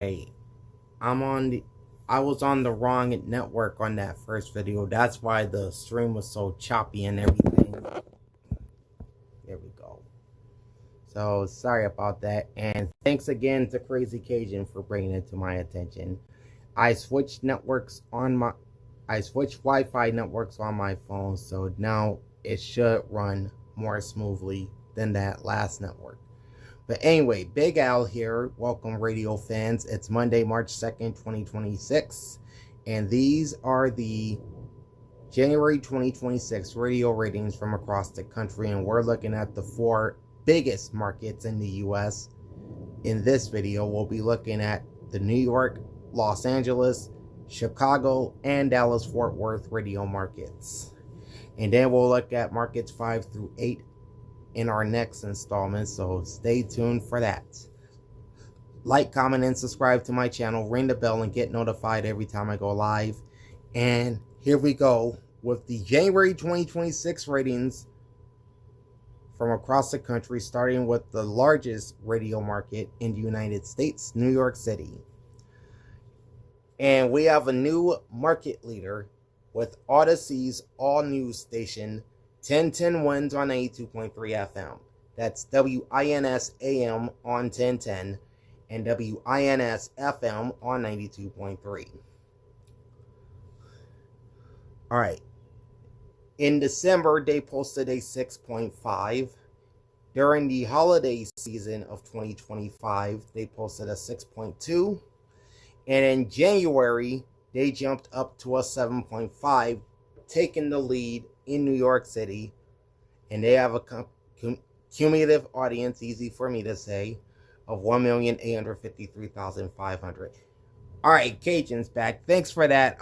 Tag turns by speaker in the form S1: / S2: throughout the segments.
S1: Hey, I was on the wrong network on that first video. That's why the stream was so choppy and everything. There we go. So sorry about that. And thanks again to Crazy Cajun for bringing it to my attention. I switched Wi-Fi networks on my phone, so now it should run more smoothly than that last network. But anyway, Big Al here. Welcome, radio fans. It's Monday, March 2nd, 2026. And these are the January 2026 radio ratings from across the country. And we're looking at the 4 biggest markets in the U.S. In this video, we'll be looking at the New York, Los Angeles, Chicago, and Dallas-Fort Worth radio markets. And then we'll look at markets 5 through 8 in our next installment, so stay tuned for that. Like, comment, and subscribe to my channel. Ring the bell and get notified every time I go live. And here we go with the January 2026 ratings from across the country, starting with the largest radio market in the United States, New York City. And we have a new market leader with Odyssey's all-news station, 1010 Winds on 82.3 FM. That's WINS AM on 1010 and WINS FM on 92.3. All right. In December, they posted a 6.5. During the holiday season of 2025, they posted a 6.2. And in January, they jumped up to a 7.5, taking the lead in New York City, and they have a cumulative audience, easy for me to say, of 1,853,500. All right, Cajun's back. Thanks for that,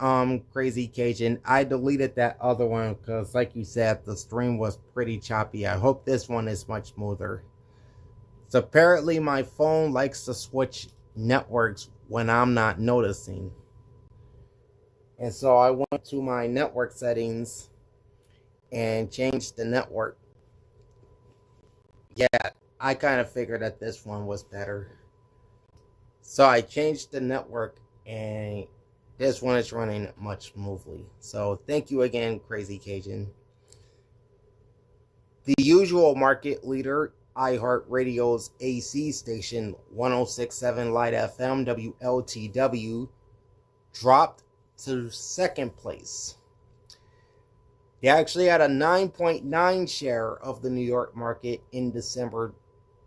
S1: Crazy Cajun. I deleted that other one because, like you said, the stream was pretty choppy. I hope this one is much smoother. So apparently my phone likes to switch networks when I'm not noticing. And so I went to my network settings and changed the network. Yeah, I kind of figured that this one was better. So I changed the network and this one is running much smoothly. So thank you again, Crazy Cajun. The usual market leader, iHeartRadio's AC station, 106.7 Light FM WLTW, dropped to second place. They actually had a 9.9 share of the New York market in December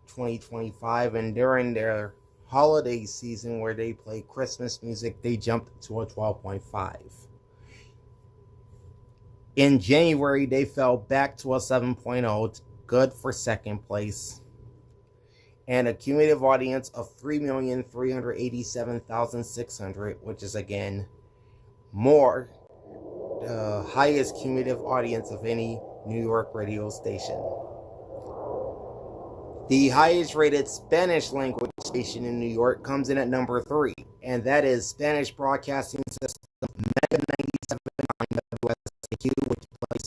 S1: 2025, and during their holiday season where they play Christmas music, they jumped to a 12.5. In January, they fell back to a 7.0, good for second place, and a cumulative audience of 3,387,600, which is again more the highest cumulative audience of any New York radio station. The highest rated Spanish language station in New York comes in at number 3, and that is Spanish Broadcasting System Mega 97.9 WSQ, which plays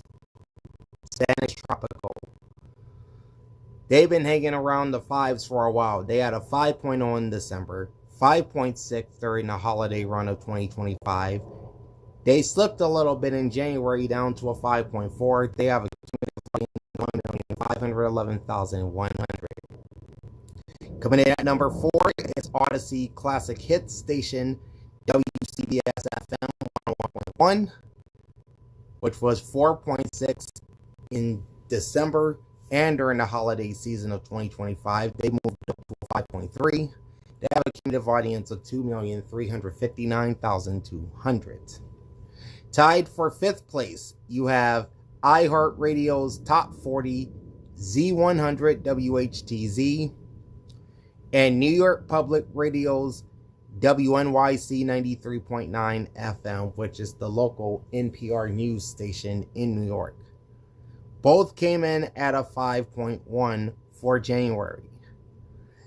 S1: Spanish Tropical. They've been hanging around the 5s for a while. They had a 5.0 in December, 5.6 during the holiday run of 2025. They slipped a little bit in January down to a 5.4. They have a cumulative audience of 1,511,100. Coming in at number 4 is Odyssey Classic Hits Station, WCBS FM 101.1, which was 4.6 in December, and during the holiday season of 2025, they moved up to 5.3. They have a cumulative audience of 2,359,200. Tied for 5th place, you have iHeartRadio's Top 40 Z100 WHTZ and New York Public Radio's WNYC 93.9 FM, which is the local NPR news station in New York. Both came in at a 5.1 for January.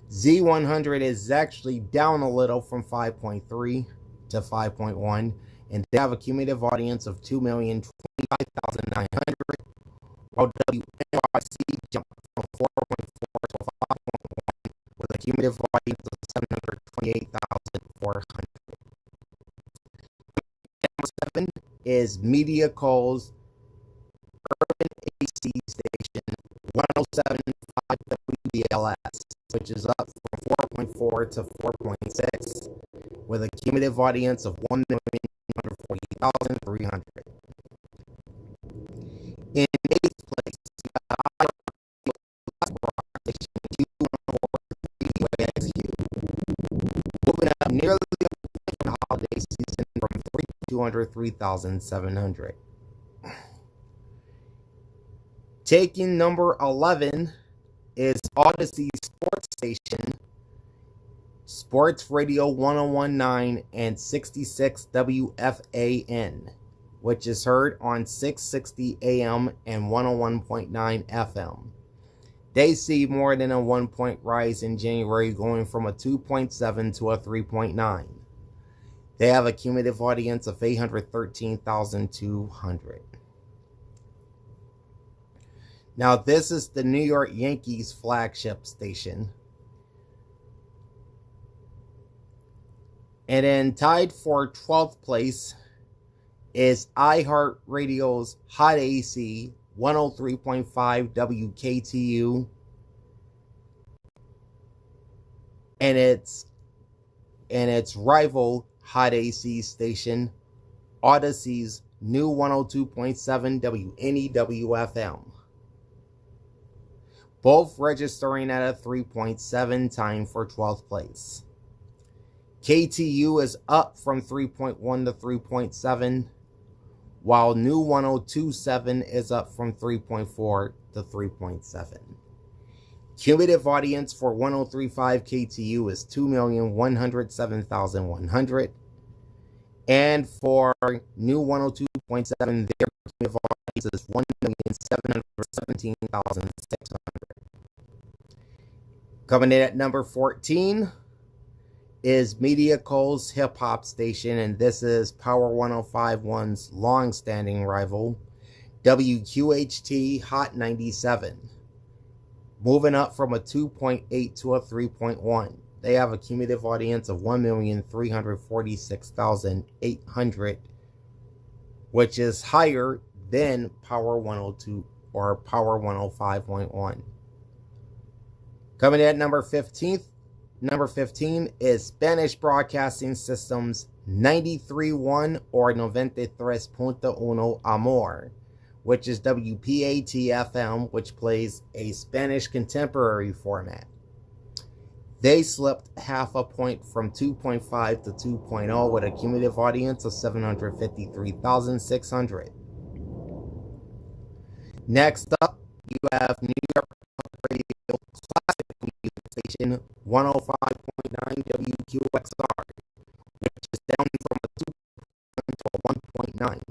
S1: Z100 is actually down a little from 5.3 to 5.1, and they have a cumulative audience of 2,025,900, while WNYC jumped from 4.4 to 5.1 with a cumulative audience of 728,000. is Mediaco's Urban AC station 107.5 WBLS, which is up from 4.4 to 4.6, with a cumulative audience of 1,140,300. In 8th place, moving up nearly a point from the holiday season from 203,700. Taking number 11 is Odyssey Sports Station, Sports Radio 1019 and 66 WFAN, which is heard on 660 AM and 101.9 FM. They see more than a 1-point rise in January, going from a 2.7 to a 3.9. They have a cumulative audience of 813,200. Now, this is the New York Yankees flagship station. And then tied for 12th place is iHeartRadio's Hot AC 103.5 WKTU. And its rival Hot AC station, Odyssey's new 102.7 WNEW-FM. Both registering at a 3.7 time for 12th place. KTU is up from 3.1 to 3.7, while new 102.7 is up from 3.4 to 3.7. Cumulative audience for 103.5 KTU is 2,107,100. And for new 102.7, their cumulative audience is 1,717,600. Coming in at number 14 is Mediaco's hip hop station, and this is Power 105.1's long-standing rival, WQHT Hot 97. Moving up from a 2.8 to a 3.1. They have a cumulative audience of 1,346,800, which is higher than Power 102 or Power 105.1. Coming in at number 15 is Spanish Broadcasting System's 93.1 or 93.1 Amor, which is WPAT-FM, which plays a Spanish contemporary format. They slipped half a point from 2.5 to 2.0 with a cumulative audience of 753,600. Next up, you have New York Radio Classic Music Station 105.9 WQXR, which is down from a 2 to a 1.9.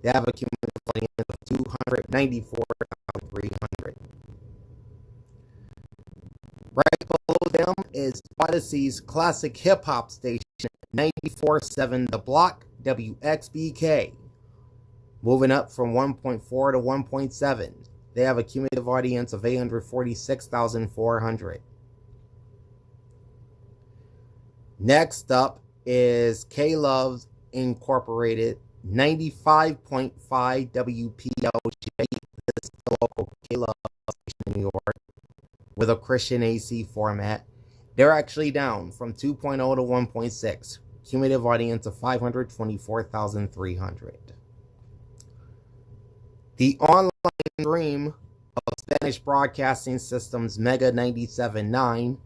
S1: They have a cumulative audience of 294,300. Right below them is Odyssey's classic hip hop station 94.7 The Block WXBK, moving up from 1.4 to 1.7. They have a cumulative audience of 846,400. Next up is K-Love's Incorporated 95.5 WPLJ. This is the local K-Love station in New York with a Christian AC format. They're actually down from 2.0 to 1.6. Cumulative audience of 524,300. The online stream of Spanish Broadcasting System's Mega 97.9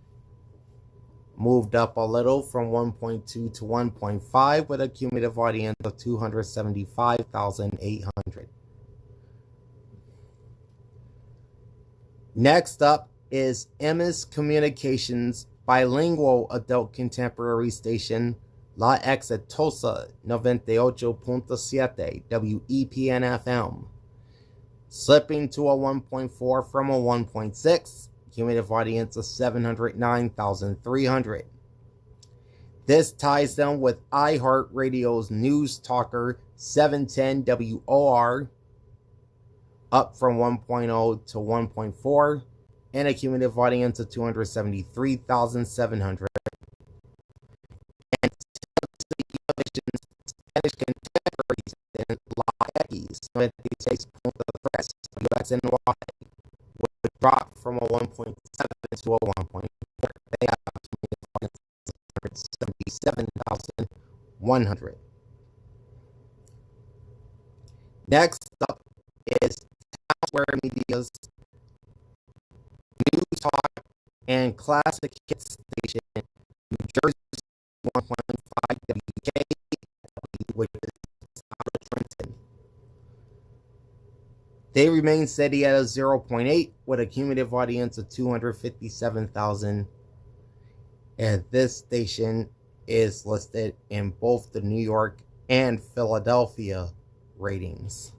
S1: moved up a little from 1.2 to 1.5 with a cumulative audience of 275,800. Next up is Emmis Communications bilingual adult contemporary station La Exitosa 98.7 WEPN-FM, slipping to a 1.4 from a 1.6, cumulative audience of 709,300. This ties them with iHeartRadio's News Talker 710 WOR, up from 1.0 to 1.4, and a cumulative audience of 273,700. And television's Spanish contemporary 96.3 WXNY would drop from a 1.7 to a 1.4. They have 177,100. Next up is Town Square Media's News Talk and Classic Hits Station, New Jersey 1.5 WKW, which is out of Trenton. They remain steady at a 0.8 with a cumulative audience of 257,000. And this station is listed in both the New York and Philadelphia ratings.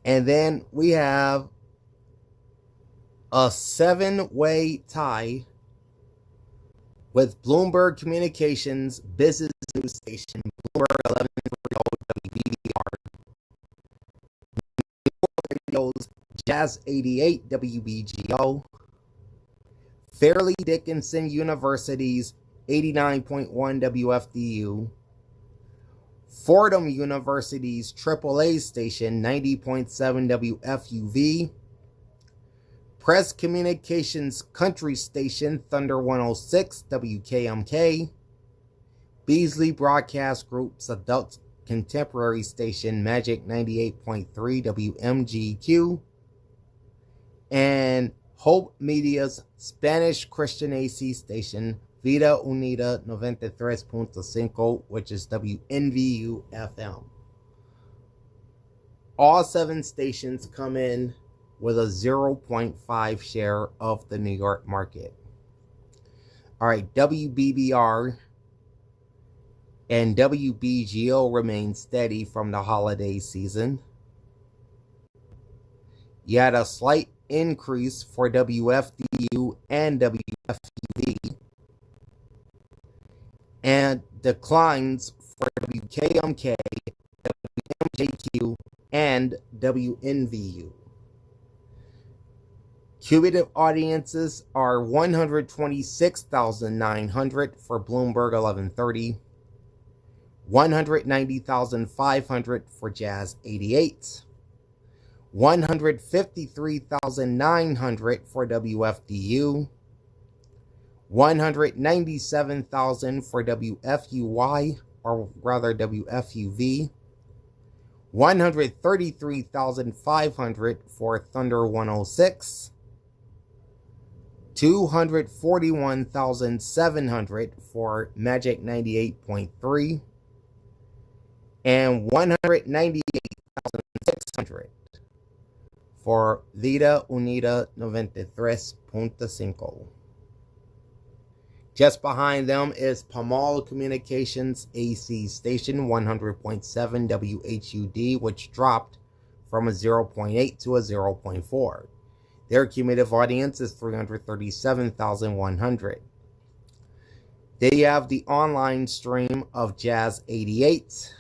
S1: And then we have a 7-way tie with Bloomberg Communications Business News Station, Bloomberg 1130 WBBR, Radio's Jazz 88 WBGO, Fairleigh Dickinson University's 89.1 WFDU, Fordham University's AAA station 90.7 WFUV, Press Communications Country Station Thunder 106 WKMK, Beasley Broadcast Group's Adult Contemporary Station Magic 98.3 WMGQ, and Hope Media's Spanish Christian AC station Vida Unida 93.5, which is WNVU FM. All 7 stations come in with a 0.5 share of the New York market. All right, WBBR and WBGO remain steady from the holiday season. You had a slight increase for WFDU and WFUV, and declines for WKMK, WMJQ, and WNVU. Cumulative audiences are 126,900 for Bloomberg 1130, 190,500 for Jazz 88, 153,900 for WFDU, 197,000 for WFUY, or rather WFUV, 133,500 for Thunder 106, 241,700 for Magic 98.3, and 198,600 for Vida Unida 93.5. Just behind them is Pamal Communications AC station 100.7 WHUD, which dropped from a 0.8 to a 0.4. Their cumulative audience is 337,100. They have the online stream of Jazz 88,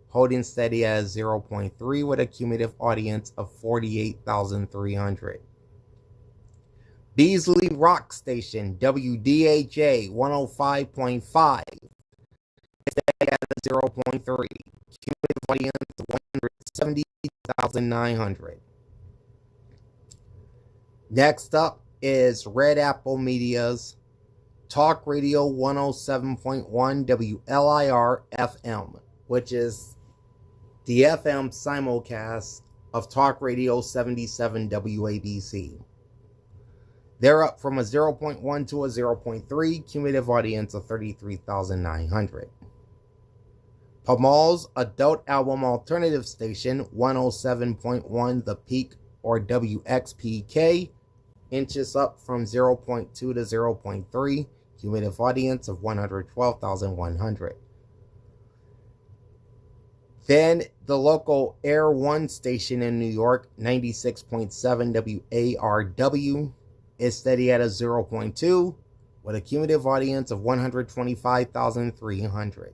S1: holding steady at 0.3 with a cumulative audience of 48,300. Beasley Rock Station, WDHA 105.5, steady at 0.3, cumulative audience of 170,900. Next up is Red Apple Media's Talk Radio 107.1 WLIR FM, which is the FM simulcast of Talk Radio 77 WABC. They're up from a 0.1 to a 0.3, cumulative audience of 33,900. Pamal's Adult Album Alternative Station 107.1 The Peak, or WXPK, inches up from 0.2 to 0.3, cumulative audience of 112,100. Then the local Air One station in New York, 96.7 WARW, is steady at a 0.2 with a cumulative audience of 125,300.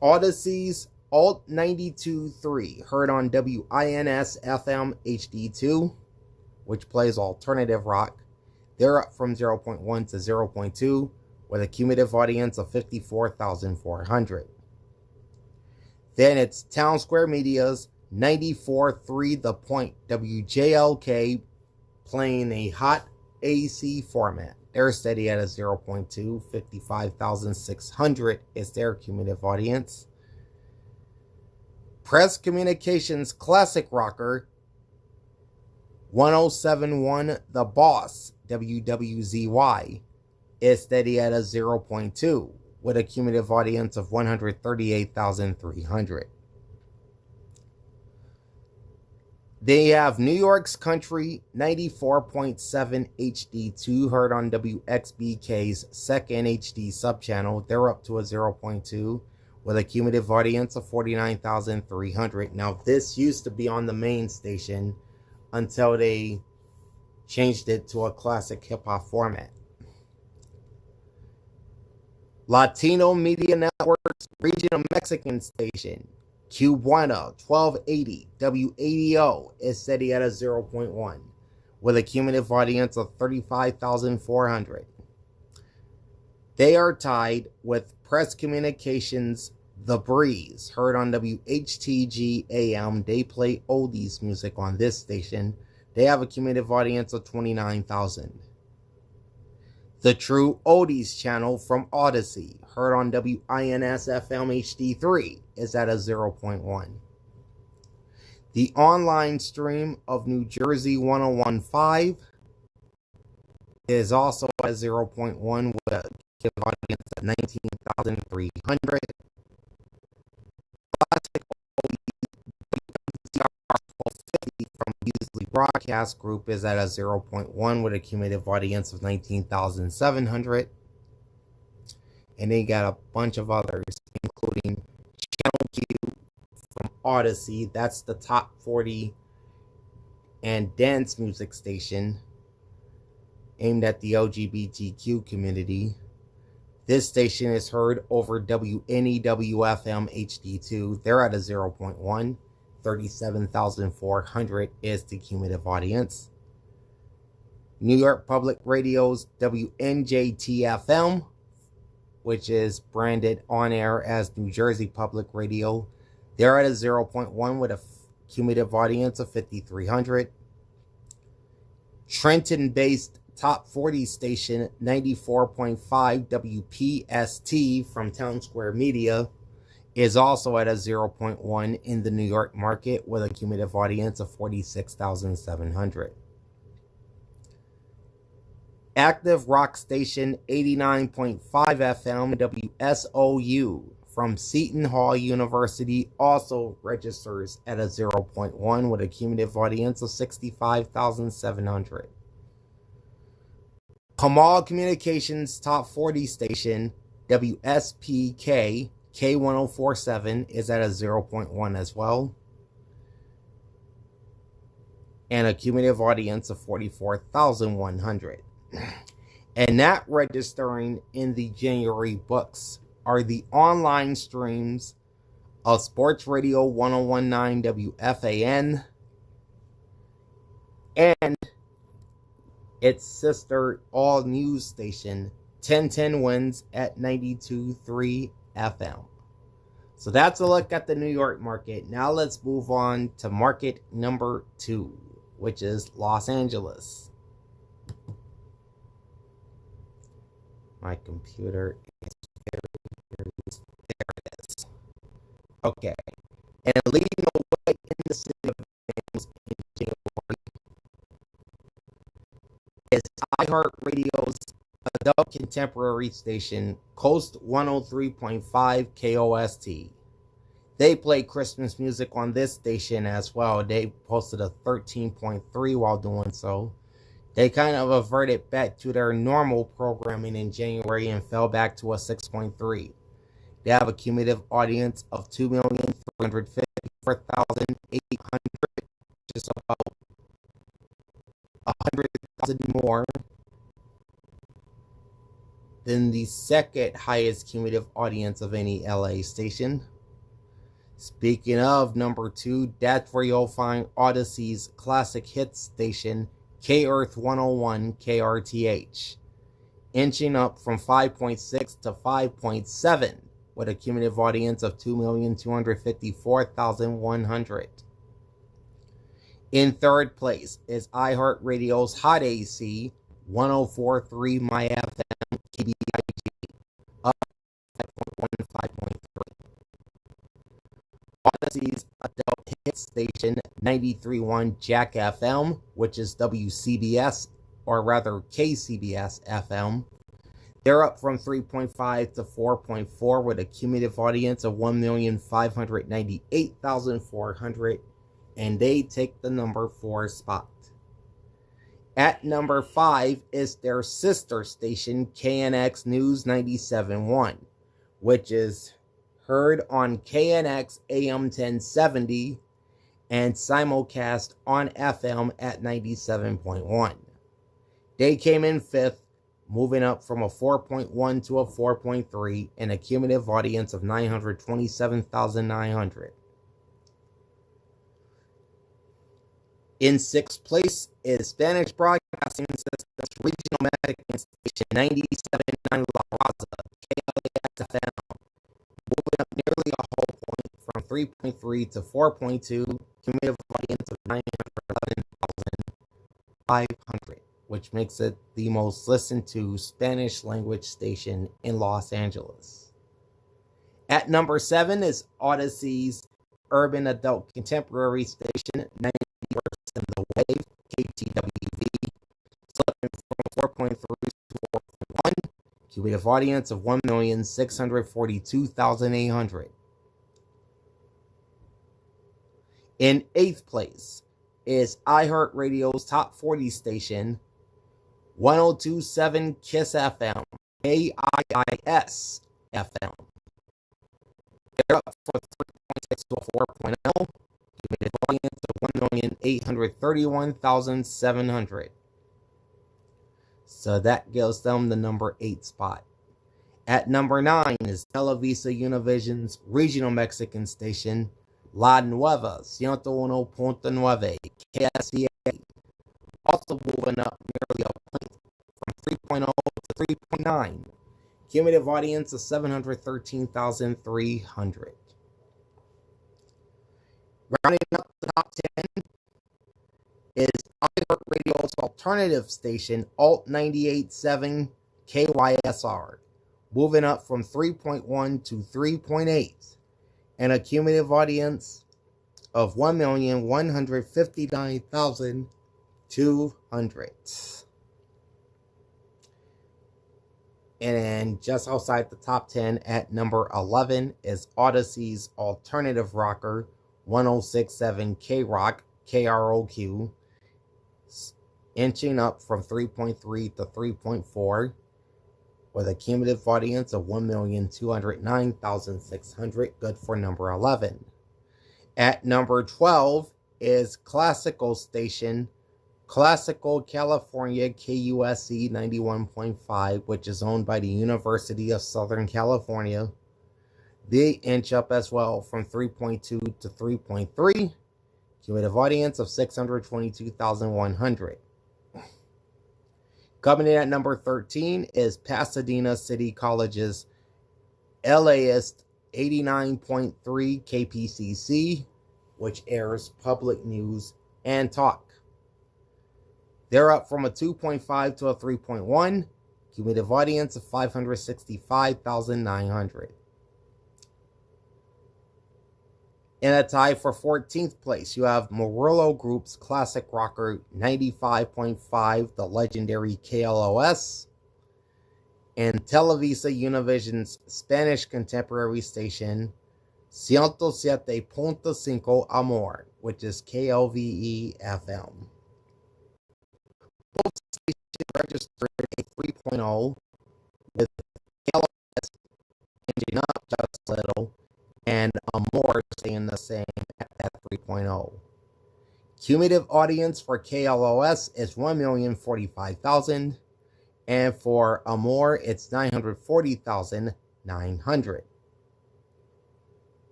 S1: Odyssey's Alt 92.3, heard on WINS FM HD2, which plays alternative rock. They're up from 0.1 to 0.2 with a cumulative audience of 54,400. Then it's Town Square Media's 94.3 The Point WJLK playing a hot AC format. They're steady at a 0.2. 55,600 is their cumulative audience. Press Communications Classic Rocker 1071 The Boss WWZY is steady at a 0.2 with a cumulative audience of 138,300. They have New York's Country 94.7 HD2 heard on WXBK's second HD subchannel. They're up to a 0.2 with a cumulative audience of 49,300. Now, this used to be on the main station until they changed it to a classic hip-hop format. Latino Media Network's regional Mexican station, Cubana 1280 WADO, is steady at a 0.1 with a cumulative audience of 35,400. They are tied with Press Communications The Breeze, heard on WHTG AM. They play oldies music on this station. They have a cumulative audience of 29,000. The True Oldies channel from Odyssey, heard on WINS FM HD3, is at a 0.1. The online stream of New Jersey 1015 is also at 0.1 with a audience of 19,300. Classic from Usually Broadcast Group is at a 0.1 with a cumulative audience of 19,700. And they got a bunch of others, including Channel Q from Odyssey. That's the top 40 and dance music station aimed at the LGBTQ community. This station is heard over WNEW-FM HD2. They're at a 0.1. 37,400 is the cumulative audience. New York Public Radio's WNJT-FM, which is branded on air as New Jersey Public Radio, they're at a 0.1 with a cumulative audience of 5,300. Trenton-based Top 40 station 94.5 WPST from Town Square Media is also at a 0.1 in the New York market with a cumulative audience of 46,700. Active rock station 89.5 FM WSOU from Seton Hall University also registers at a 0.1 with a cumulative audience of 65,700. Kamal Communications Top 40 station WSPK K1047 is at a 0.1 as well, and a cumulative audience of 44,100. And not registering in the January books are the online streams of Sports Radio 1019 WFAN and its sister all news station 1010 Wins at 92.3 FM. So that's a look at the New York market. Now let's move on to market number 2, which is Los Angeles. My computer is there it is. Okay. And leading the way in the city of Los Angeles in January is iHeartRadio's adult contemporary station, Coast 103.5 KOST. They play Christmas music on this station as well. They posted a 13.3 while doing so. They kind of reverted back to their normal programming in January and fell back to a 6.3. They have a cumulative audience of 2,354,800, just about 100,000 more than the second highest cumulative audience of any LA station. Speaking of number 2, that's where you'll find Odyssey's classic hits station, Ft.Worth 101 KRTH. inching up from 5.6 to 5.7 with a cumulative audience of 2,254,100. In third place is iHeartRadio's Hot AC 104.3 My FM KBIG, up 5.1 Odyssey's adult hit station 93.1 Jack FM, which is WCBS, or rather KCBS FM. They're up from 3.5 to 4.4 with a cumulative audience of 1,598,400, and they take the number 4 spot. At number 5 is their sister station, KNX News 97.1, which is heard on KNX AM 1070 and simulcast on FM at 97.1. They came in 5th, moving up from a 4.1 to a 4.3 and a cumulative audience of 927,900. In 6th place is Spanish Broadcasting System's regional Mexican station 97.9 La Raza, KLAX FM, moving up nearly a whole point from 3.3 to 4.2, cumulative audience of 911,500. Which makes it the most listened to Spanish language station in Los Angeles. At number 7 is Odyssey's urban adult contemporary station, 90% in the Wave, KTWV, slipping from 4.3 to 4.1, cumulative audience of 1,642,800. In 8th place is iHeartRadio's Top 40 station, 102.7 KISS FM, KIIS FM. They're up for 3.6 to 4.0, cumulative audience of 1,831,700. So that gives them the number 8 spot. At number 9 is Televisa Univision's regional Mexican station, La Nueva 101.9 KSCA, also moving up nearly a point from 3.0 to 3.9. Cumulative audience of 713,300. Rounding up the top 10 is iHeartRadio's alternative station, Alt 98.7 KYSR, moving up from 3.1 to 3.8, and a cumulative audience of 1,159,200. And just outside the top 10 at number 11 is Odyssey's alternative rocker, 106.7 K-Rock, KROQ, inching up from 3.3 to 3.4, with a cumulative audience of 1,209,600, good for number 11. At number 12 is classical station, Classical California KUSC 91.5, which is owned by the University of Southern California. They inch up as well from 3.2 to 3.3, cumulative audience of 622,100. Coming in at number 13 is Pasadena City College's LAist 89.3 KPCC, which airs public news and talk. They're up from a 2.5 to a 3.1, cumulative audience of 565,900. In a tie for 14th place, you have Murillo Group's classic rocker 95.5, the legendary KLOS, and Televisa Univision's Spanish contemporary station 107.5 Amor, which is KLVE FM. Both stations registered a 3.0, with KLOS changing up just a little, and Amor staying the same at that 3.0. Cumulative audience for KLOS is 1,045,000, and for Amor, it's 940,900.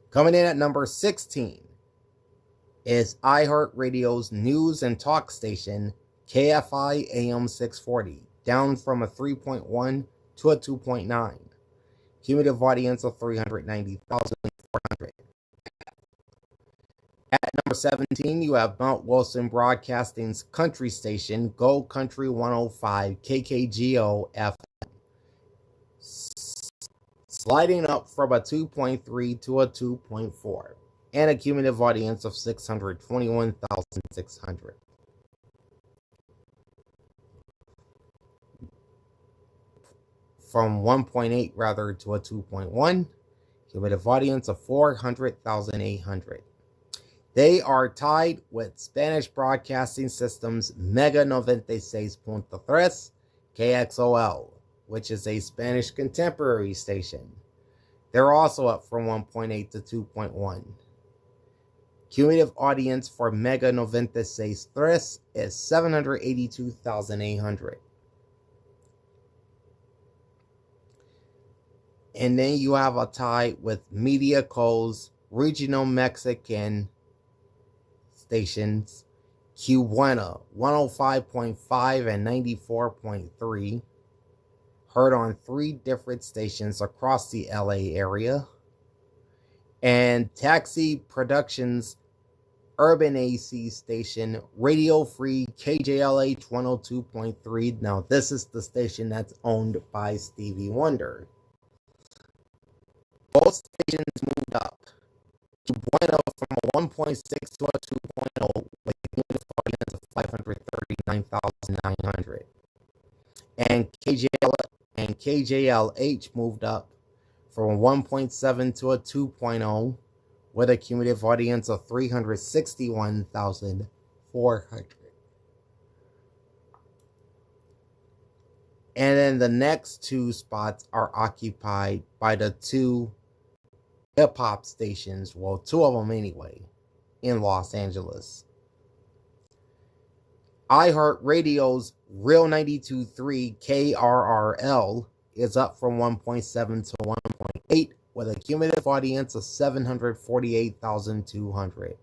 S1: Coming in at number 16 is iHeartRadio's news and talk station, KFI AM 640, down from a 3.1 to a 2.9. Cumulative audience of 390,400. At number 17, you have Mount Wilson Broadcasting's country station, Go Country 105 KKGO FM, sliding up from a 2.3 to a 2.4, and a cumulative audience of 621,600. From 1.8 rather to a 2.1, cumulative audience of 400,800. They are tied with Spanish Broadcasting System's Mega 96.3 KXOL, which is a Spanish contemporary station. They're also up from 1.8 to 2.1. Cumulative audience for Mega 96.3 is 782,800. And then you have a tie with Mediaco's regional Mexican stations, Cubuena 105.5 and 94.3, heard on 3 different stations across the LA area, and Taxi Productions Urban AC station, Radio Free KJLH 102.3. Now this is the station that's owned by Stevie Wonder. Both stations moved up to Bueno from a 1.6 to a 2.0 with a unit audience of 539,900. And KJLH moved up from a 1.7 to a 2.0 with a cumulative audience of 361,400. And then the next 2 spots are occupied by the 2 hip-hop stations, well, 2 of them anyway, in Los Angeles. iHeartRadio's Real 92.3 KRRL is up from 1.7 to 1.8 with a cumulative audience of 748,200.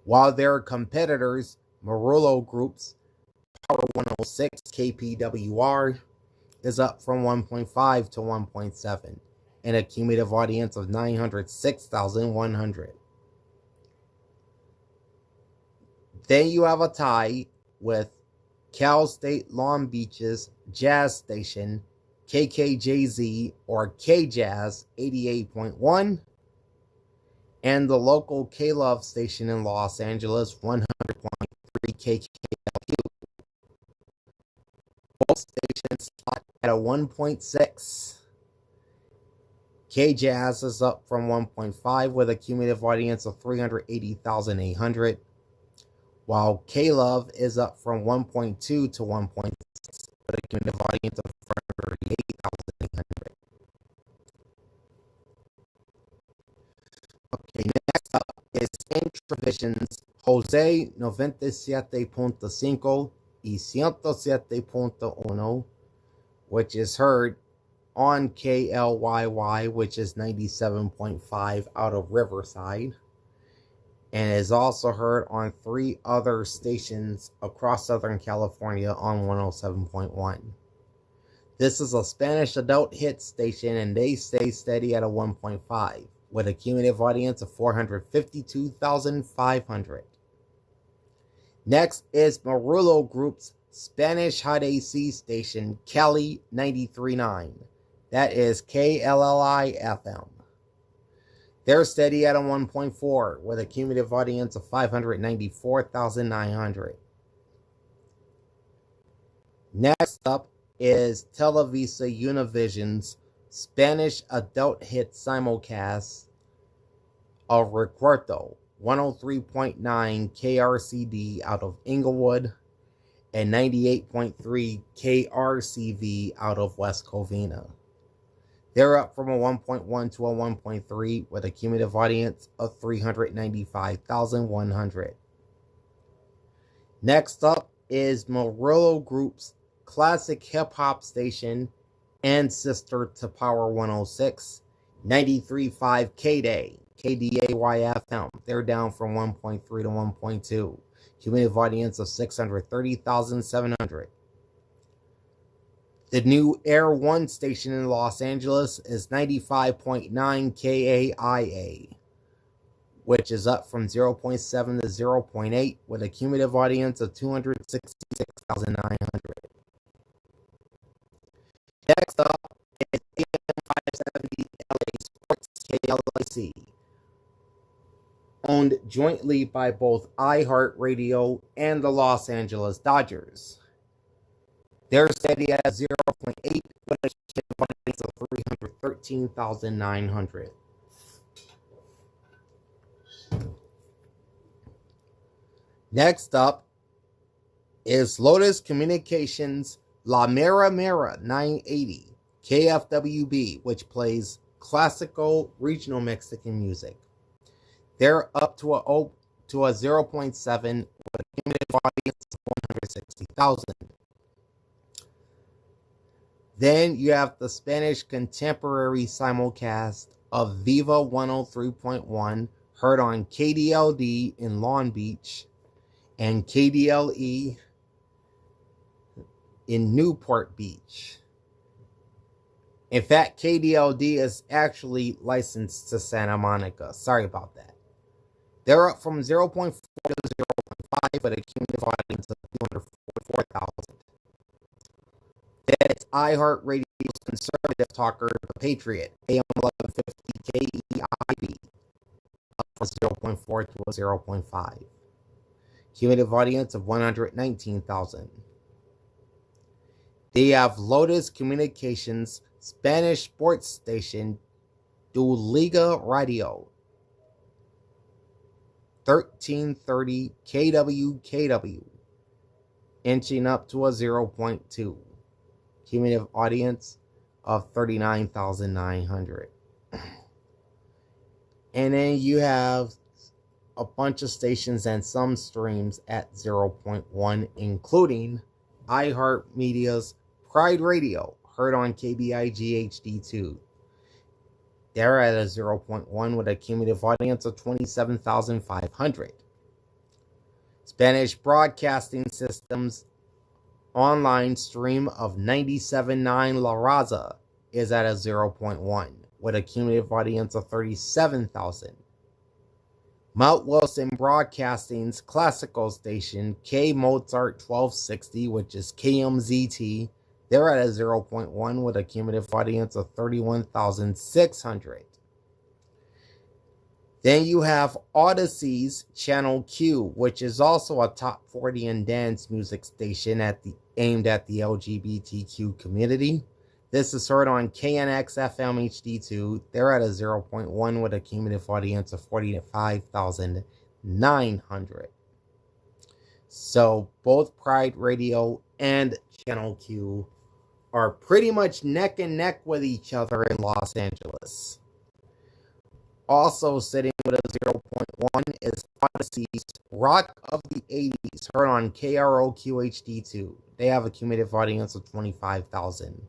S1: While their competitors, Marullo Group's Power 106 KPWR, is up from 1.5 to 1.7. And a cumulative audience of 906,100. Then you have a tie with Cal State Long Beach's jazz station, KKJZ or KJazz 88.1, and the local K-Love station in Los Angeles, 100.3 KKLQ. Both stations slot at a 1.6. KJazz is up from 1.5 with a cumulative audience of 380,800, while K-Love is up from 1.2 to 1.6 with a cumulative audience of 438,800. Okay, next up is Intravision's Jose 97.5 y 107.1, which is heard on KLYY, which is 97.5 out of Riverside, and is also heard on 3 other stations across Southern California on 107.1. This is a Spanish adult hit station, and they stay steady at a 1.5, with a cumulative audience of 452,500. Next is Marullo Group's Spanish Hot AC station, Cali 93.9. That is KLLI FM. They're steady at a 1.4 with a cumulative audience of 594,900. Next up is Televisa Univision's Spanish adult hit simulcast of Recuerdo 103.9 KRCD out of Inglewood and 98.3 KRCV out of West Covina. They're up from a 1.1 to a 1.3 with a cumulative audience of 395,100. Next up is Marullo Group's classic hip-hop station and sister to Power 106, 93.5 K-Day, KDAY-FM. They're down from 1.3 to 1.2. Cumulative audience of 630,700. The new Air 1 station in Los Angeles is 95.9 KAIA, which is up from 0.7 to 0.8 with a cumulative audience of 266,900. Next up is AM 570 LA Sports KLIC, owned jointly by both iHeartRadio and the Los Angeles Dodgers. They're steady at 0.8 with a audience of 313,900. Next up is Lotus Communications La Mera Mera 980 KFWB, which plays classical regional Mexican music. They're up to a 0.7 with a cumulative audience of 160,000. Then you have the Spanish contemporary simulcast of Viva 103.1, heard on KDLD in Long Beach and KDLE in Newport Beach. In fact, KDLD is actually licensed to Santa Monica. Sorry about that. They're up from 0.4 to 0.5, but a cumulative audience of 244,000. That's iHeartRadio's conservative talker, The Patriot, AM 1150 KEIB, up from 0.4 to a 0.5. Cumulative audience of 119,000. They have Lotus Communications Spanish sports station Tu Liga Radio, 1330 KWKW, inching up to a 0.2. Cumulative audience of 39,900. And then you have a bunch of stations and some streams at 0.1, including iHeartMedia's Pride Radio, heard on KBIG HD2. They're at a 0.1 with a cumulative audience of 27,500. Spanish Broadcasting System's online stream of 97.9 La Raza is at a 0.1 with a cumulative audience of 37,000. Mount Wilson Broadcasting's classical station K Mozart 1260, which is KMZT, they're at a 0.1 with a cumulative audience of 31,600. Then you have Odyssey's Channel Q, which is also a top 40 and dance music station aimed at the LGBTQ community. This is heard on KNX FM HD2. They're at a 0.1 with a cumulative audience of 45,900. So both Pride Radio and Channel Q are pretty much neck and neck with each other in Los Angeles. Also sitting with a 0.1 is Odyssey's Rock of the 80s, heard on KROQ HD2. They have a cumulative audience of 25,000.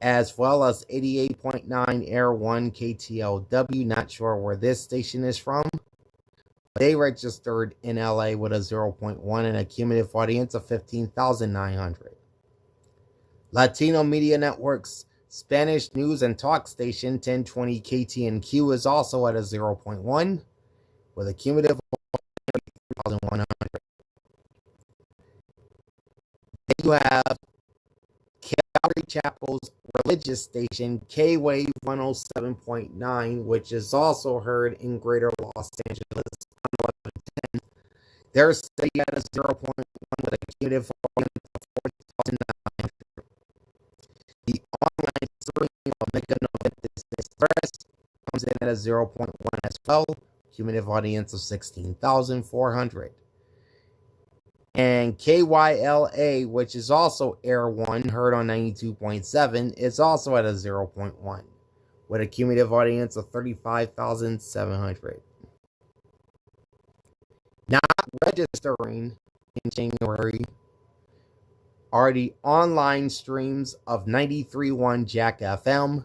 S1: As well as 88.9 Air 1 KTLW, not sure where this station is from. They registered in LA with a 0.1 and a cumulative audience of 15,900. Latino Media Network's Spanish news and talk station 1020 KTNQ is also at a 0.1 with a cumulative of 3,100. Then you have Calvary Chapel's religious station K-Wave 107.9, which is also heard in Greater Los Angeles on 1110. They're steady at a 0.1 with a cumulative audience of 4,900. The online stream of Mega Noventis Express comes in at a 0.1 as well, cumulative audience of 16,400. And KYLA, which is also Air 1, heard on 92.7, is also at a 0.1, with a cumulative audience of 35,700. Not registering in January are the online streams of 93.1 Jack FM,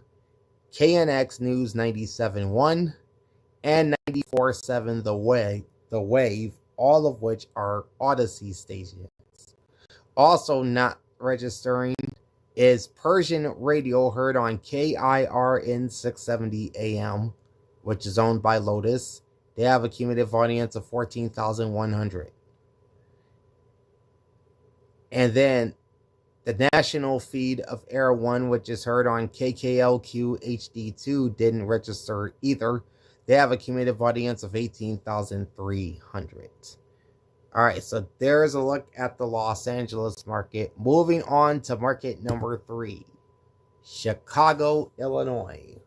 S1: KNX News 97.1, and 94.7 The Wave, all of which are Odyssey stations. Also not registering is Persian Radio, heard on KIRN 670 AM, which is owned by Lotus. They have a cumulative audience of 14,100. And then the national feed of Air 1, which is heard on KKLQ HD2, didn't register either. They have a cumulative audience of 18,300. All right, so there's a look at the Los Angeles market. Moving on to market number 3, Chicago, Illinois.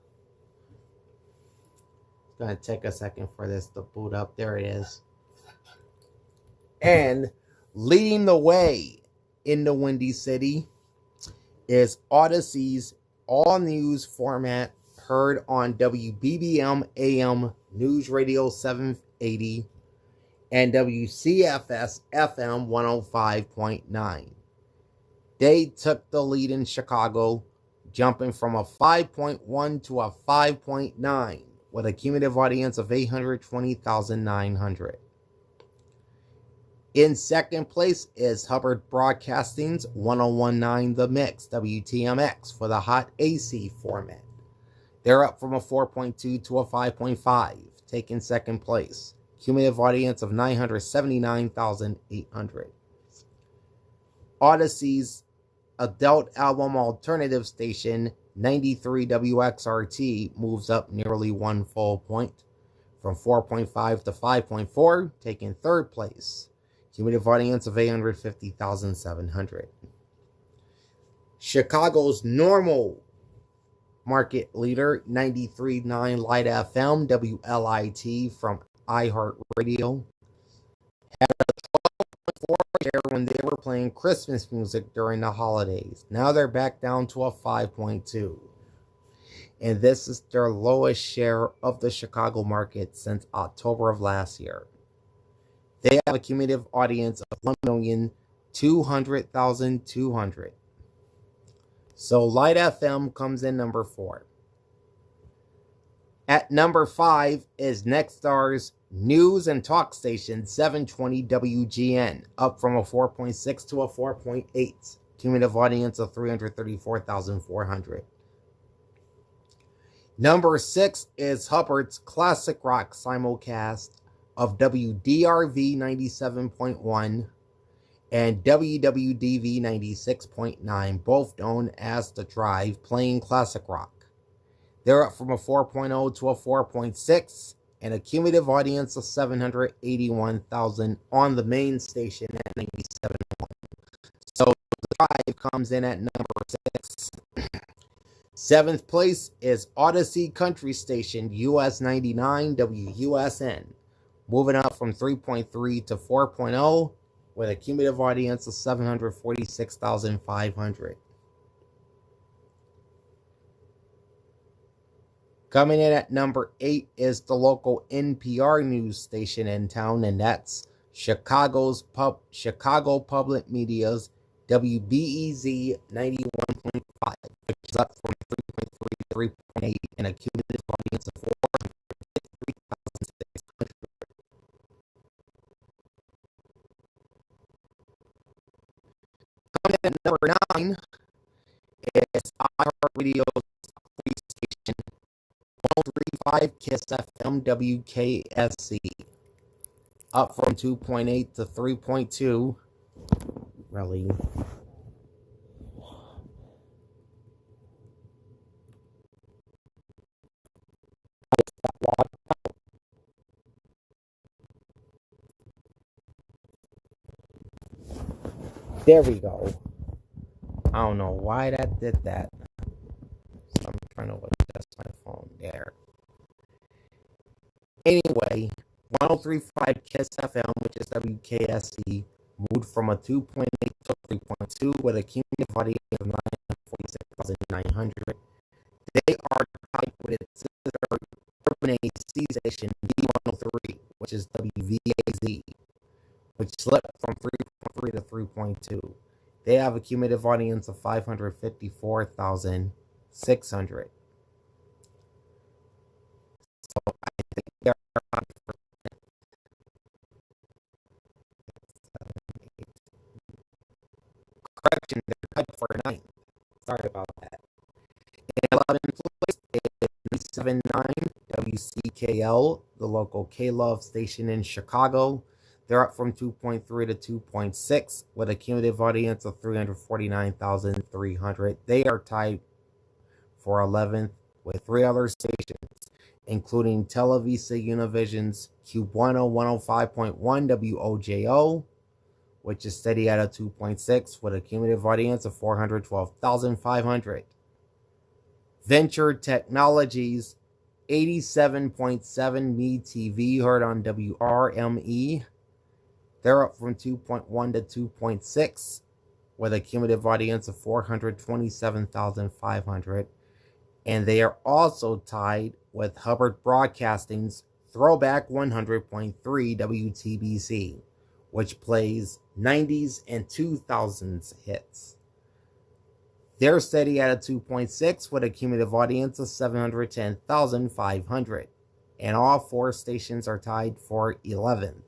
S1: It's going to take a second for this to boot up. There it is. And leading the way in the Windy City is Odyssey's all-news format, heard on WBBM AM News Radio 780 and WCFS FM 105.9. They took the lead in Chicago, jumping from a 5.1 to a 5.9 with a cumulative audience of 820,900. In second place is Hubbard Broadcasting's 1019 The Mix, WTMX, for the Hot AC format. They're up from a 4.2 to a 5.5, taking second place. Cumulative audience of 979,800. Odyssey's adult album alternative station, 93 WXRT, moves up nearly 1 full point, from 4.5 to 5.4, taking third place. Cumulative audience of 850,700. Chicago's normal market leader, 93.9 Light FM, WLIT from iHeartRadio, had a 12.4 share when they were playing Christmas music during the holidays. Now they're back down to a 5.2. And this is their lowest share of the Chicago market since October of last year. They have a cumulative audience of 1,200,200. So Light FM comes in number 4. At number 5 is Nextstar's news and talk station, 720 WGN, up from a 4.6 to a 4.8. Cumulative audience of 334,400. Number 6 is Hubbard's classic rock simulcast of WDRV 97.1 and WWDV 96.9, both known as The Drive, playing classic rock. They're up from a 4.0 to a 4.6 and a cumulative audience of 781,000 on the main station at 97.1. So The Drive comes in at number 6. 7th place is Odyssey Country Station, US 99 WUSN, moving up from 3.3 to 4.0 with a cumulative audience of 746,500. Coming in at number 8 is the local NPR news station in town, and that's Chicago Public Media's WBEZ 91.5, which is up from 3.3 to 3.8 and a cumulative audience of 453,600. Coming in at number 9 is iHeartRadio's station 103.5 Kiss FM WKSC, up from 2.8 to 3.2. Really? There we go. I don't know why that did that. So I'm trying to adjust my phone there. Anyway, 103.5 Kiss FM, which is WKSC, moved from a 2.8 to 3.2 with a cumulative audience of 946,900. They are tied with its sister urban AC station B103, which is WVAZ, which slipped from 3.3 to 3.2. They have a cumulative audience of 554,600. So I think they're correction, they're 9th. Sorry about that. In 11th place is 979 WCKL, the local K-Love station in Chicago. They're up from 2.3 to 2.6 with a cumulative audience of 349,300. They are tied for 11th with 3 other stations, including Televisa Univision's Cubano 105.1 WOJO, which is steady at a 2.6 with a cumulative audience of 412,500. Venture Technologies 87.7 Me TV heard on WRME. They're up from 2.1 to 2.6 with a cumulative audience of 427,500. And they are also tied with Hubbard Broadcasting's Throwback 100.3 WTBC, which plays 90s and 2000s hits. They're steady at a 2.6 with a cumulative audience of 710,500. And all 4 stations are tied for 11th.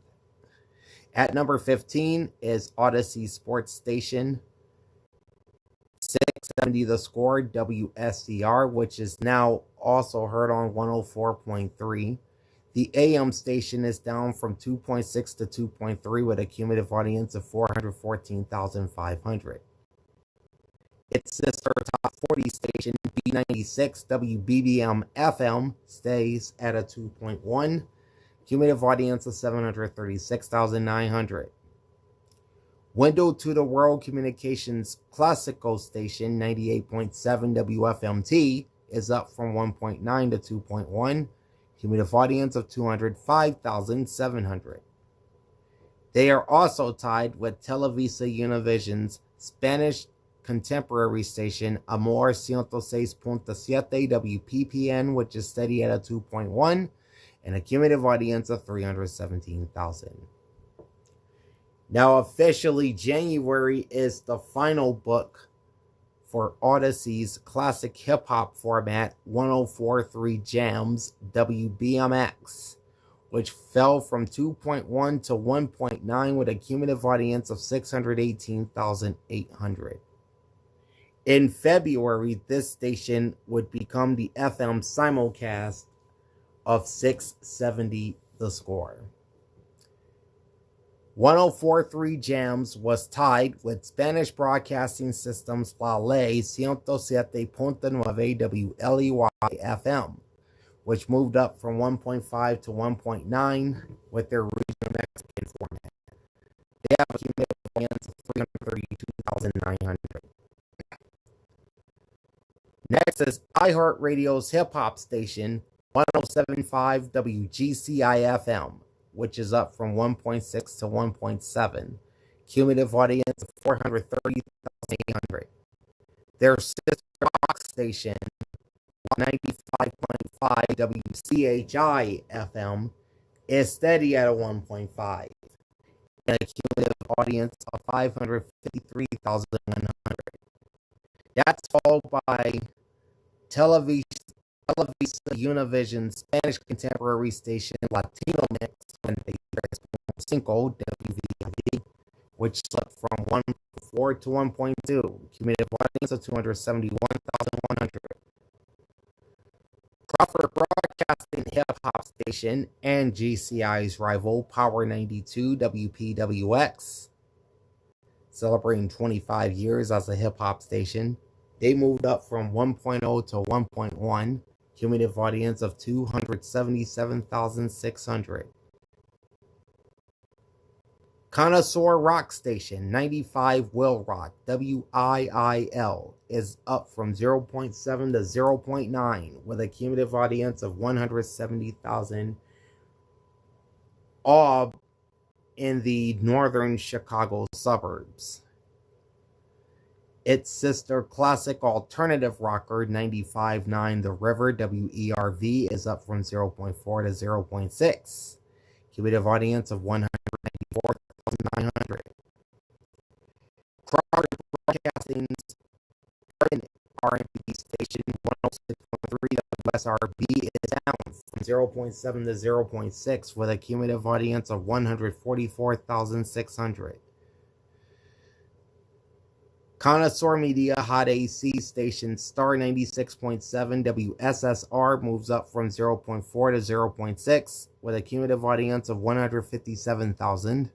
S1: At number 15 is Odyssey Sports Station 670 The Score WSCR, which is now also heard on 104.3. The AM station is down from 2.6 to 2.3 with a cumulative audience of 414,500. Its sister top 40 station, B96 WBBM FM, stays at a 2.1. Cumulative audience of 736,900. Window to the World Communications Classical Station, 98.7 WFMT, is up from 1.9 to 2.1. Cumulative audience of 205,700. They are also tied with Televisa Univision's Spanish contemporary station, Amor 106.7 WPPN, which is steady at a 2.1. And a cumulative audience of 317,000. Now, officially, January is the final book for Odyssey's classic hip-hop format, 104.3 Jams WBMX, which fell from 2.1 to 1.9 with a cumulative audience of 618,800. In February, this station would become the FM simulcast of 670 The Score. 104.3 Jams was tied with Spanish Broadcasting System's La Ley 107.9 WLEY FM, which moved up from 1.5 to 1.9 with their regional Mexican format. They have a cumulative audience of 332,900. Next is iHeartRadio's hip-hop station, 107.5 WGCI-FM, which is up from 1.6 to 1.7. Cumulative audience of 430,800. Their sister rock station, 95.5 WCHI-FM, is steady at a 1.5. And a cumulative audience of 553,100. That's followed by Televisa Univision Spanish contemporary station Latino Mix 23.5 WVIV, which slipped from 1.4 to 1.2. Cumulative audience of 271,100. Crawford Broadcasting Hip Hop Station and GCI's rival Power 92 WPWX, celebrating 25 years as a hip hop station. They moved up from 1.0 to 1.1, cumulative audience of 277,600. Connoisseur Rock Station, 95 Will Rock, WIIL, is up from 0.7 to 0.9 with a cumulative audience of 170,000, all in the northern Chicago suburbs. Its sister classic alternative rocker, 95.9 The River, WERV, is up from 0.4 to 0.6. Cumulative audience of 194,900. Crawford Broadcasting's R&B station, 106.3 WSRB, is down from 0.7 to 0.6 with a cumulative audience of 144,600. Connoisseur Media Hot AC station Star 96.7 WSSR moves up from 0.4 to 0.6 with a cumulative audience of 157,000.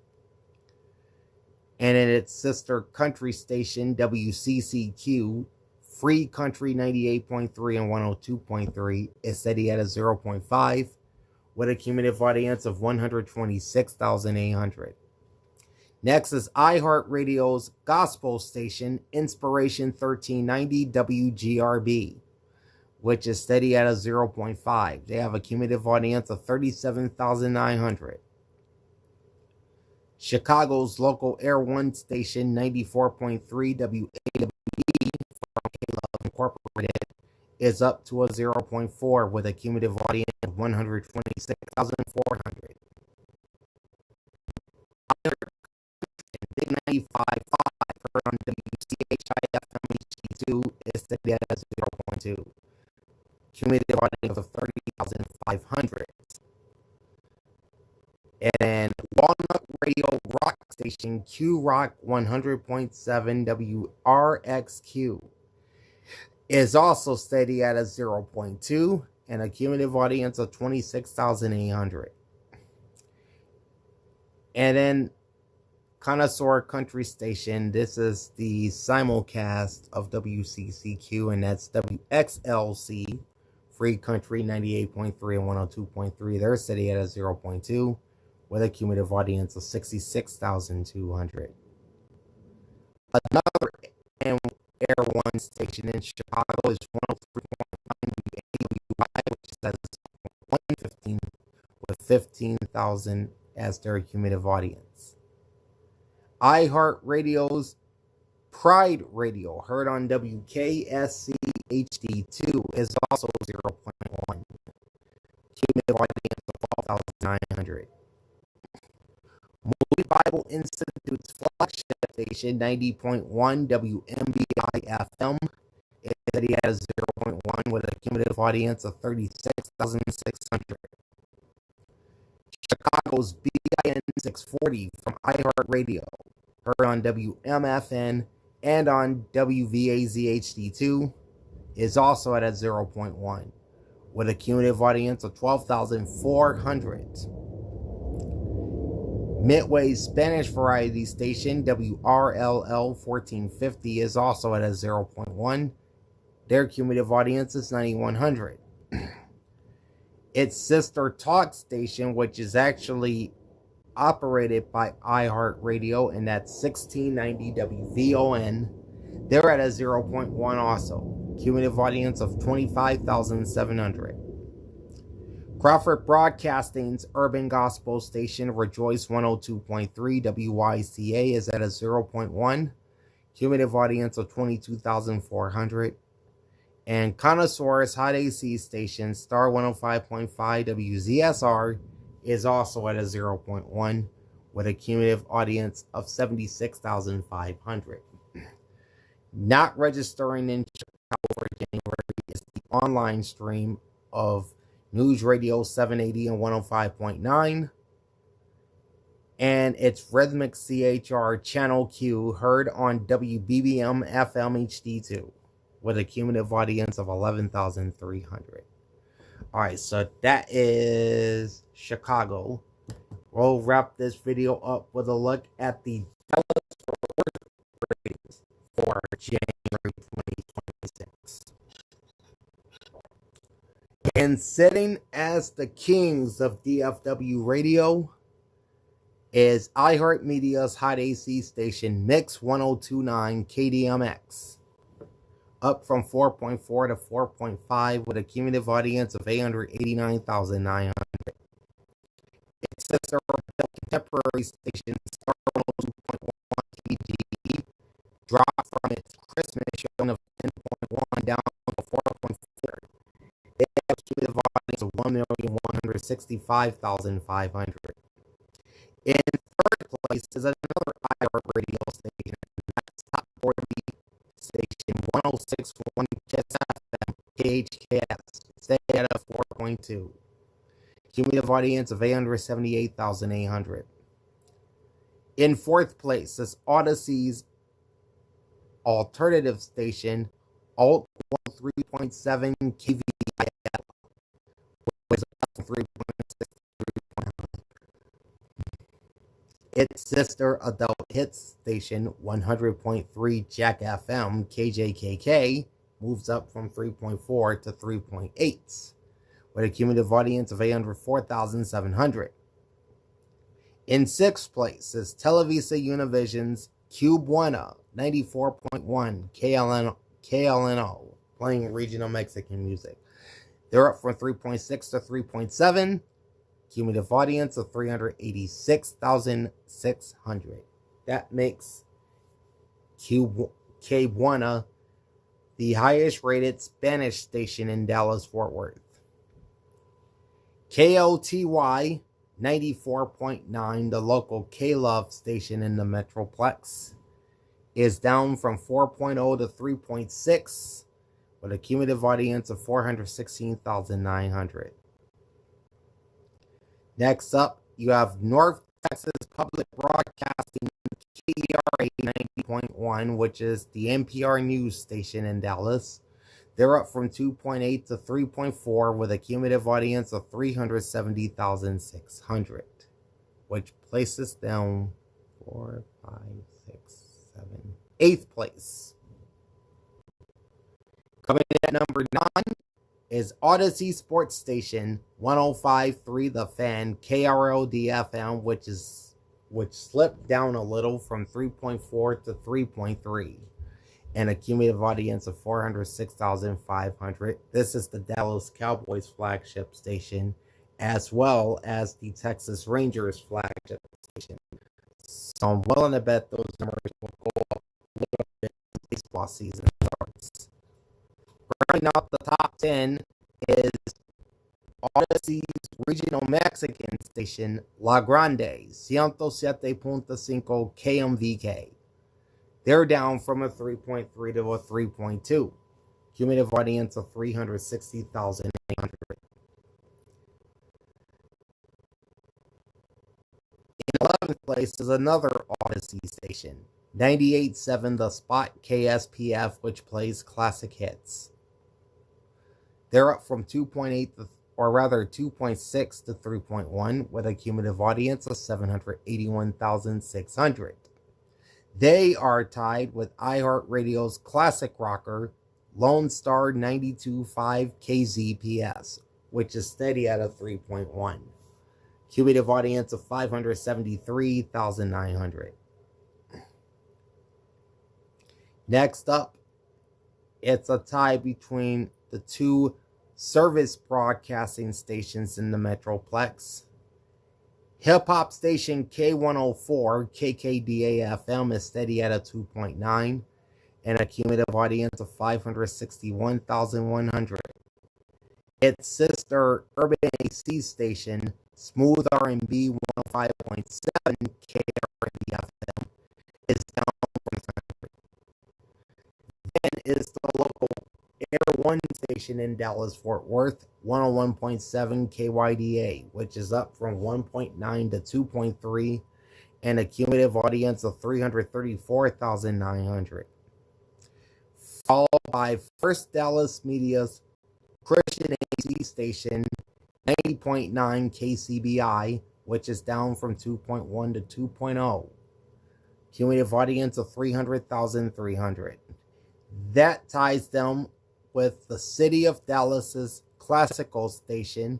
S1: And in its sister country station WCCQ, Free Country 98.3 and 102.3 is steady at a 0.5 with a cumulative audience of 126,800. Next is iHeartRadio's gospel station, Inspiration 1390 WGRB, which is steady at a 0.5. They have a cumulative audience of 37,900. Chicago's local Air One station, 94.3 WAWE from K-Love Incorporated, is up to a 0.4 with a cumulative audience of 126,400. Big 95.5 heard on WCHIFM HD2 is steady at 0.2. Cumulative audience of 30,500. And Walnut Radio Rock Station Q Rock 100.7 WRXQ is also steady at a 0.2 and a cumulative audience of 26,800. And then Connoisseur Country Station, this is the simulcast of WCCQ, and that's WXLC, Free Country 98.3 and 102.3. They're steady at a 0.2 with a cumulative audience of 66,200. Another Air One station in Chicago is 103.9 WAWI, which says 115 with 15,000 as their cumulative audience. iHeartRadio's Pride Radio, heard on WKSC HD2, is also 0.1. Cumulative audience of 12,900. Moody Bible Institute's flagship station, 90.1 WMBI FM, is steady at 0.1 with a cumulative audience of 36,600. Chicago's BIN 640 from iHeartRadio, heard on WMFN and on WVAZ-HD2, is also at a 0.1 with a cumulative audience of 12,400. Midway's Spanish variety station, WRLL 1450, is also at a 0.1. Their cumulative audience is 9,100. Its sister talk station, which is actually operated by iHeartRadio, and that's 1690 WVON, they're at a 0.1 also. Cumulative audience of 25,700. Crawford Broadcasting's urban gospel station, Rejoice 102.3 WYCA, is at a 0.1. Cumulative audience of 22,400. And Connoisseur's Hot AC station, Star 105.5 WZSR, is also at a 0.1 with a cumulative audience of 76,500. Not registering in Chicago for January is the online stream of News Radio 780 and 105.9, and its Rhythmic CHR Channel Q, heard on WBBM FM HD2 with a cumulative audience of 11,300. All right, so that is Chicago. We'll wrap this video up with a look at the Dallas-Fort Worth ratings for January 2026. And sitting as the kings of DFW radio is iHeartMedia's Hot AC station, Mix 102.9 KDMX, up from 4.4 to 4.5 with a cumulative audience of 889,900. Its sister contemporary station, Star 102.1 KG, dropped from its Christmas showing of 10.1 down to 4.4. They have a cumulative audience of 1,165,500. In third place is another iHeartRadio station, that's Top 40 station 106.1 FM KHKS, stay at a 4.2. Cumulative audience of 878,800. In fourth place is Odyssey's alternative station, Alt 103.7 KVIL, which is 3.6. Its sister adult hits station, 100.3 Jack FM KJKK, moves up from 3.4 to 3.8, with a cumulative audience of 804,700. In sixth place is Televisa Univision's Cube Buena, 94.1 KLNO, playing regional Mexican music. They're up from 3.6 to 3.7. Cumulative audience of 386,600. That makes Que Buena the highest rated Spanish station in Dallas-Fort Worth. KOTY 94.9, the local K-Love station in the Metroplex, is down from 4.0 to 3.6 with a cumulative audience of 416,900. Next up, you have North Texas Public Broadcasting KERA 90.1, which is the NPR news station in Dallas. They're up from 2.8 to 3.4 with a cumulative audience of 370,600, which places them 4, 5, 6, 7, 8th place. Coming in at number 9 is Odyssey Sports Station 105.3 The Fan KRLD-FM, which slipped down a little from 3.4 to 3.3, and a cumulative audience of 406,500. This is the Dallas Cowboys flagship station, as well as the Texas Rangers flagship station. So I'm willing to bet those numbers will go up a little bit as baseball season starts. Rounding out the top 10 is Odyssey's regional Mexican station, La Grande, 107.5 KMVK. They're down from a 3.3 to a 3.2. Cumulative audience of 360,800. In 11th place is another Odyssey station, 98.7 The Spot KSPF, which plays classic hits. They're up from 2.6 to 3.1 with a cumulative audience of 781,600. They are tied with iHeartRadio's classic rocker, Lone Star 92.5 KZPS, which is steady at a 3.1. Cumulative audience of 573,900. Next up, it's a tie between the two service broadcasting stations in the Metroplex. Hip-hop station K104 KKDA-FM is steady at a 2.9 and a cumulative audience of 561,100. Its sister urban AC station, Smooth R&B 105.7 KRNB-FM, is down from 300. Then is the local Air 1 station in Dallas-Fort Worth, 101.7 KYDA, which is up from 1.9 to 2.3, and a cumulative audience of 334,900. Followed by First Dallas Media's Christian AC station, 90.9 KCBI, which is down from 2.1 to 2.0. Cumulative audience of 300,300. That ties them with the City of Dallas's classical station,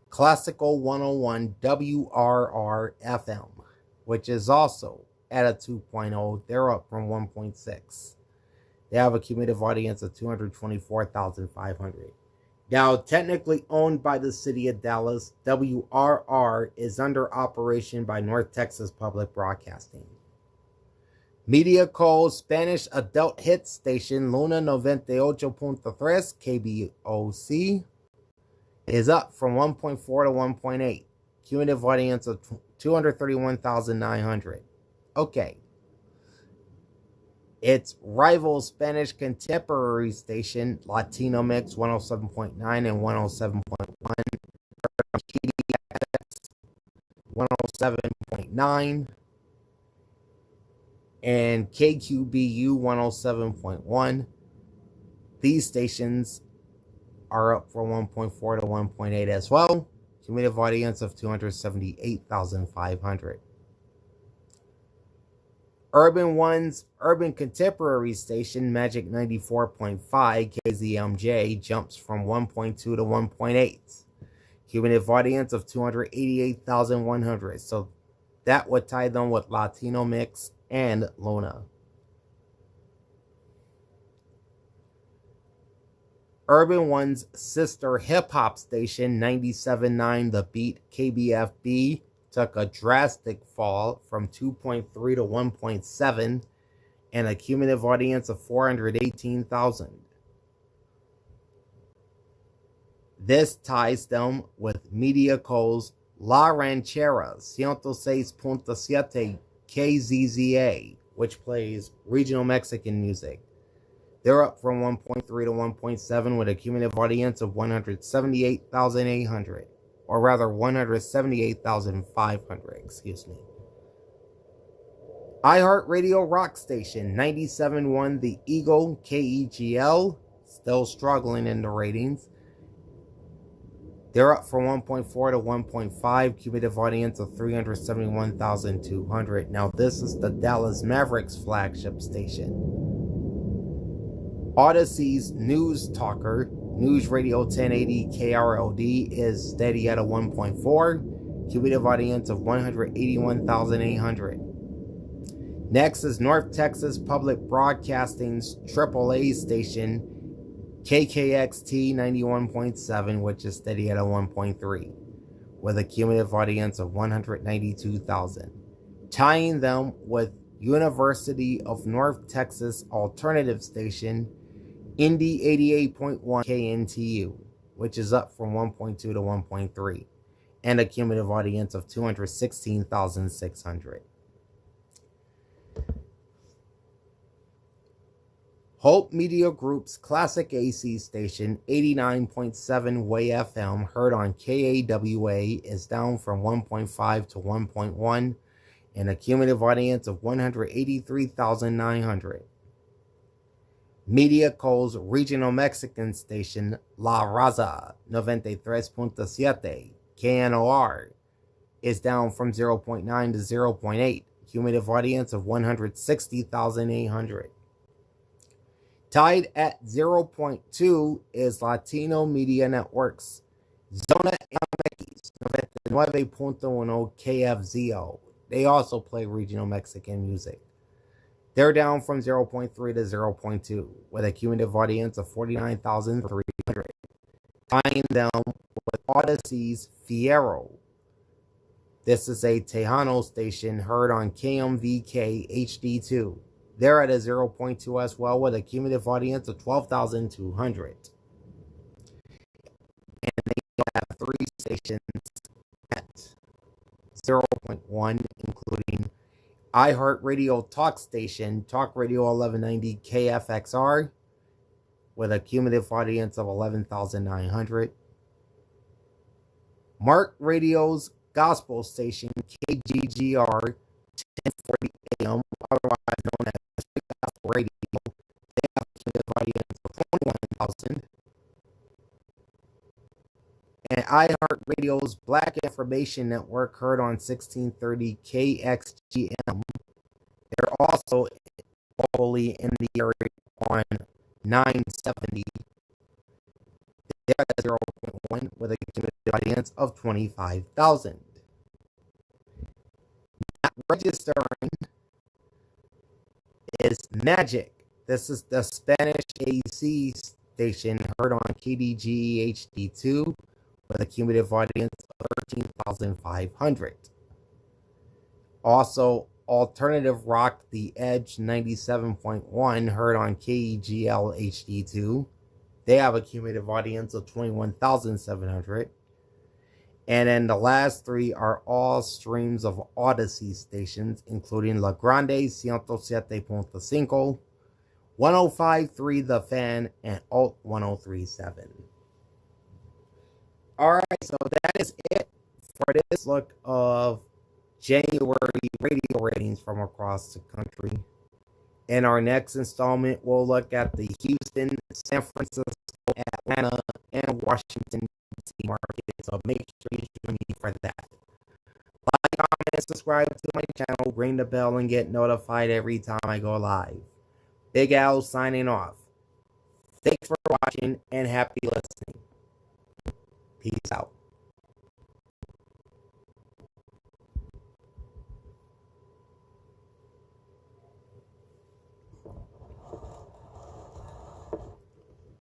S1: Classical 101 WRR-FM, which is also at a 2.0. They're up from 1.6. They have a cumulative audience of 224,500. Now, technically owned by the City of Dallas, WRR is under operation by North Texas Public Broadcasting. Mediaco Spanish adult hit station Luna 98.3 KBOC is up from 1.4 to 1.8. Cumulative audience of 231,900. Okay. Its rival Spanish contemporary station, Latino Mix 107.9 and 107.1, KDX 107.9, and KQBU 107.1. These stations are up from 1.4 to 1.8 as well. Cumulative audience of 278,500. Urban One's Urban Contemporary station, Magic 94.5 KZMJ, jumps from 1.2 to 1.8. Cumulative audience of 288,100. So that would tie them with Latino Mix and Luna. Urban One's sister hip-hop station, 97.9 The Beat KBFB, took a drastic fall from 2.3 to 1.7 and a cumulative audience of 418,000. This ties them with Mediaco's La Ranchera 106.7 KZZA, which plays regional Mexican music. They're up from 1.3 to 1.7 with a cumulative audience of 178,800, or rather 178,500, excuse me. iHeartRadio rock station 97.1 The Eagle KEGL, still struggling in the ratings. They're up from 1.4 to 1.5, cumulative audience of 371,200. Now this is the Dallas Mavericks flagship station. Odyssey's News Talker, News Radio 1080 KRLD, is steady at a 1.4, cumulative audience of 181,800. Next is North Texas Public Broadcasting's AAA station, KKXT 91.7, which is steady at a 1.3, with a cumulative audience of 192,000. Tying them with University of North Texas alternative station, Indy 88.1 KNTU, which is up from 1.2 to 1.3, and a cumulative audience of 216,600. Hope Media Group's classic AC station, 89.7 Way FM, heard on KAWA, is down from 1.5 to 1.1, and a cumulative audience of 183,900. Mediaco's regional Mexican station, La Raza 93.7 KNOR, is down from 0.9 to 0.8, cumulative audience of 160,800. Tied at 0.2 is Latino Media Network's Zona MX 99.1 KFZO. They also play regional Mexican music. They're down from 0.3 to 0.2 with a cumulative audience of 49,300. Tying them with Odyssey's Fierro. This is a Tejano station heard on KMVK HD2. They're at a 0.2 as well with a cumulative audience of 12,200. And they have 3 stations at 0.1, including iHeartRadio Talk Station, Talk Radio 1190 KFXR, with a cumulative audience of 11,900. Mark Radio's Gospel Station, KGGR 1040 AM, otherwise known as Gospel Radio. They have a cumulative audience of 21,000. And iHeartRadio's Black Information Network, heard on 1630 KXGM. They're also locally in the area on 970. They're at 0.1 with a cumulative audience of 25,000. Not registering is Magic. This is the Spanish AC station heard on KDG HD2 with a cumulative audience of 13,500. Also, Alternative Rock The Edge 97.1 heard on KEGL HD2. They have a cumulative audience of 21,700. And then the last 3 are all streams of Odyssey stations, including La Grande 107.5, 105.3 The Fan, and Alt 103.7. Alright, so that is it for this look of January radio ratings from across the country. In our next installment, we'll look at the Houston, San Francisco, Atlanta, and Washington, D.C. market. So make sure you join me for that. Like, comment, subscribe to my channel, ring the bell, and get notified every time I go live. Big Al signing off. Thanks for watching and happy listening. Peace out.